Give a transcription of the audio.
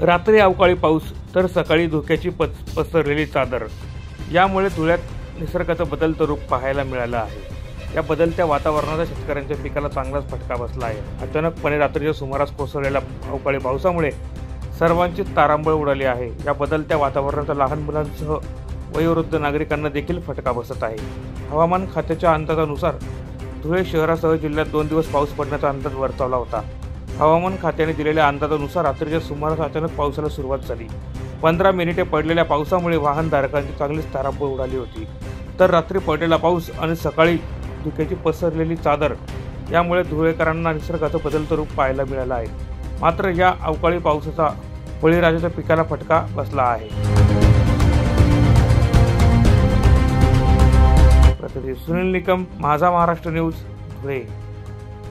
रात्री अवकाळी पाऊस तर सकाळी धुक्याची पसरलेली चादर, यामुळे धुळ्यात निसर्गाचं बदलतं रूप पाहायला मिळालं आहे। या बदलत्या वातावरणाचा शेतकऱ्यांच्या पिकाला चांगलाच फटका बसला आहे। अचानकपणे रात्रीच्या सुमारास कोसळलेल्या अवकाळी पावसामुळे सर्वांची तारांबळ उडाली आहे। या बदलत्या वातावरणाचा लहान मुलांसह वयोवृद्ध नागरिकांना देखील फटका बसत आहे। हवामान खात्याच्या अंदाजानुसार धुळे शहरासह जिल्ह्यात 2 दिवस पाऊस पडण्याचा अंदाज वर्तवला होता। हवामान खात्याने दिलेल्या अंदाजानुसार रात्रीच्या सुमारास अचानक पावसाला सुरुवात झाली। 15 मिनिटे पडलेल्या पावसामुळे वाहनधारकांची चांगलीच तारांबळ उडाली होती। तर रात्री पडलेला पाऊस आणि सकाळी धुक्याची पसरलेली चादर, यामुळे धुळेकरांना निसर्गाचं बदलतं रूप पाहायला मिळालं आहे। मात्र या अवकाळी पावसाचा बळीराजाच्या पिकाला फटका बसला आहे। प्रतिनिधी सुनील निकम, माझा महाराष्ट्र न्यूज, धुळे।